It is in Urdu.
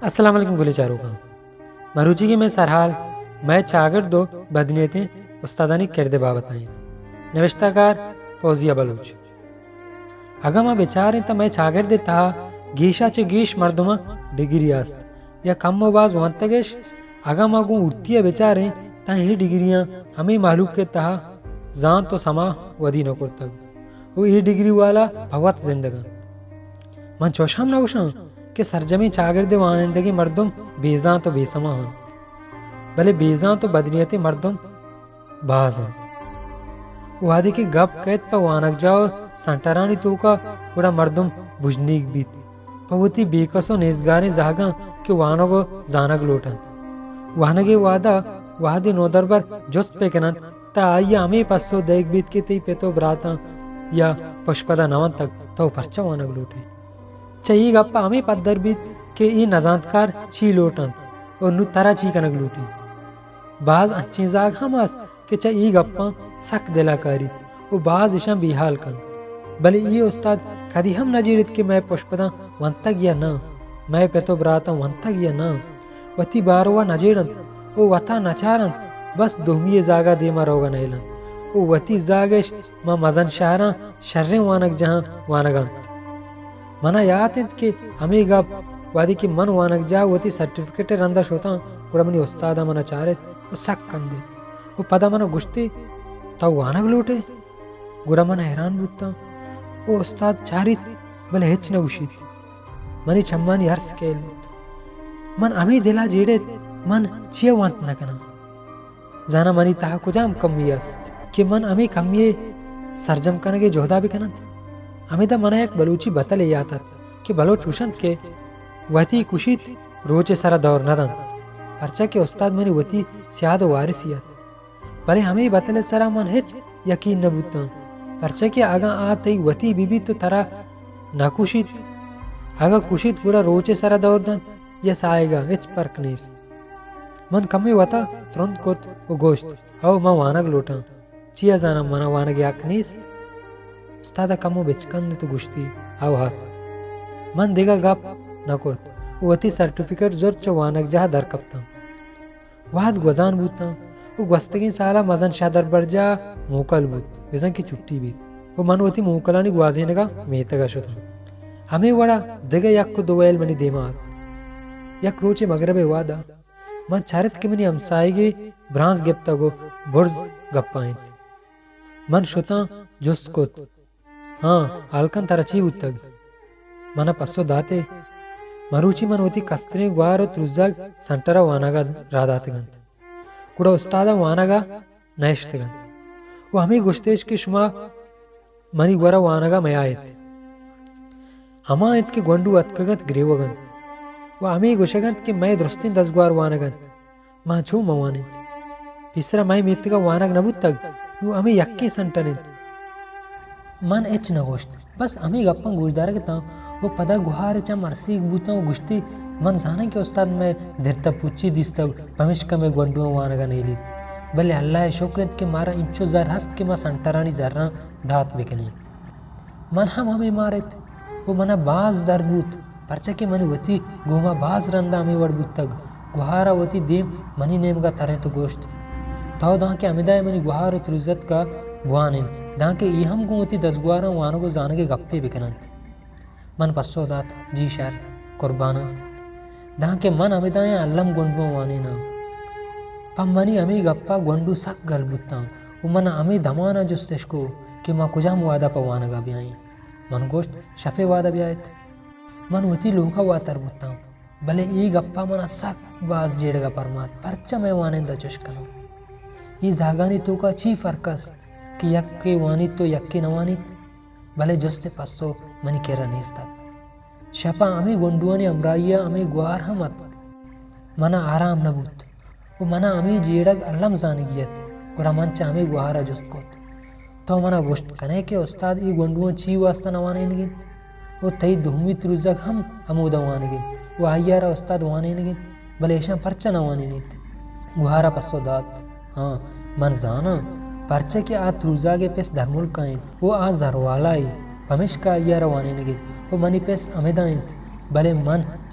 السلام علیکم گلی چاروں کا مروچی کی میں سرحال میں چاگرد دو بدنیتیں استادانی کردے بابت آئیں نوشتہ کار فوزیہ بلوچ اگا ما بیچاریں تا میں چاگرد تہا گیشا چے گیش مردمہ ڈگری آست یا کم و باز وانتگش اگا ما گوں اڑتیا بیچاریں تا ہی ڈگریاں ہمیں معلوم کے تہا زان تو سما ودی نکرتگ وہ یہ ڈگری والا بھوت زندگان من چوشام نوشاں کہ سرجمی چاگرد وانندگی مردم بیزاں تو بے سما ہن بلے بیزاں تو بدنیت مردم باز ہن وادی کی گپ قید پا وانک جاؤ سنٹرانی تو کا بڑا مردم بجنیک بیت پوتی بیکسو نیزگاری زاگاں کہ وانگو زانگ لوٹن وانگی وادا وادی نودر بر جست پکنن تا آئی ہمیں پسو دیکھ بیت کی تی پیتو براتا یا پشپدا نوان تک تو پرچا وانگ لوٹے چاہیے گپا ہمیں پدر بیت کہ ای نزانتکار چھی لوٹن اور نو ترا چھی کنگ لوٹی بعض انچیں زاگ ہم است کہ چاہیے گپا سک دلا کاری و بعض اشان بیحال کن بلے ای استاد کدی ہم نجیرت کہ میں پشپدا ونتگ یا نا میں پیتو براتا ونتگ یا نا وتی باروا نجیرن او وطا نچارن بس دومی زاگا دیما روگا نیلن او وتی زاگش ما مزن شہران شرین وانک جہاں وانگان منا یاد انت کہ ہمیں گپ وادی کی من وانک جا وتی سرٹیفکیٹ رندش ہوتا گوڑا منی استادا منا چارت و سک کن دے و پدا منا گشتی تا وانک لوٹے گوڑا منا حیران بودتا او استاد چاریت بلے ہچ نوشید منی چمانی ہر سکیل بودتا من امی دلا جیڑت من چیہ وانت نکنا زانا منی تاہا کجام کمی است کہ من امی کمی سرجم کنگے جہدا بھی کنند ہمیں دا منہ ایک بلوچی بطل یاتت کہ بلوچ وشند کے وطی کشید روچے سرا دور ندن پرچہ کہ استاد منی وطی سیاد و وارثیت بلے ہمیں بطل سرا من ہچ یقین نبوتا پرچہ کہ آگا آتی وطی بی بی تو ترا نہ کشید آگا کشید گوڑا روچے سرا دور دن یا سائے گا ہچ پرک نیست من کمی وطا ترند کت و گوشت او ما وانگ لوٹا چیا زانا منا وانگ یک نیست استادا کمو بچکند تو گشتی او هست من دیگه گپ نکرد وتی سرٹیفیکیٹ زور چه وانک جه در کبتم وحد گوزان بودتم و گوستگین سالا مزن شادر برجا موکل بود بزن کی چٹی بید و من وتی موکلانی گوازینگا میتگا شدم ہمیں وڑا دیگه یک کو دویل منی دیمات یک روچے مغرب وادا من چارت کے منی امسائیگی برانس گپتا گو برز گپائنت من شتا جست کت ہاں آلکن ترچی بودتگ منا پسو داتے مروچی من ہوتی کسترین گوار و تروزاگ سنٹرا وانگا را داتے گند گوڑا استادا وانگا نیشتے گند و ہمیں گشتیش کے شما منی گورا وانگا میں آیت ہما آیت کے گونڈو اتکگند گریو گند و ہمیں گوشگند کہ میں درستین دزگوار وانگند ماں چھو موانند پیسرا میں میتگا وانگ نبودتگ نو ہمیں یکی سنٹرند من اچ نگوشت بس ہمیں گپن گوشدار کے تاں وہ پدا گوہار چا مرسی بوتا و گشتی من زانا کہ استاد میں درتا پوچی دیستا پمشکا میں گونڈو وانگا نہیں لیت بلے اللہ شکرت کہ مارا انچو زر ہست کہ ما سنٹرانی زرنا دات بکنے من ہمیں مارت وہ منا باز درد بوت پرچا کہ منی وطی گوما باز رندہ ہمیں وڑ بوتگ گوہارا وطی دیم منی نیم گا ترین تو گوشت تاو داں کہ امیدہ منی گوہار و تروزت کا بوانین داں کہ ای ہم گوتی دزگوارا وانگو زانگے گپے بکنند من پسو دات جی شر قربانا داں کہ من امیدائیں علم گونڈو وانینا پم منی امی گپا گونڈو سک گل بوتا و من امی دمانا جستش کو کہ ما کجام وعدہ پا وانگا بیائیں من گوشت شفے وعدہ بیائیت من وطی لوکا واتر بوتا بلے ای گپا منا سک باز جیڑگا پرمات پرچا میں وانندہ چشکنو ای زاگانی تو کا چی فرق است کہ یک کے وانیت تو یک کے نوانیت بلے جست پسو منی کیرا نیستا شپا امی گونڈوانی امرائیہ امی گوار ہمت منا آرام نبوت و منا امی جیڑگ علم زانگیت گوڑا منچا امی گوارا جست کوت تو منا گوشت کنے کہ استاد ای گونڈوان چی واسطہ نوانے نگین و تی دہمی تروزگ ہم امودا وانگین و آئیارا استاد وانے نگین بلے ایشان پرچا نوانے نیت گوارا پسو دات ہاں من زانا پرچہ کہ آت روزاگے پیس در ملک آئیں وہ آ زروالائی پمشکا یا روانے نگید وہ منی پیس امیدائیں بلے من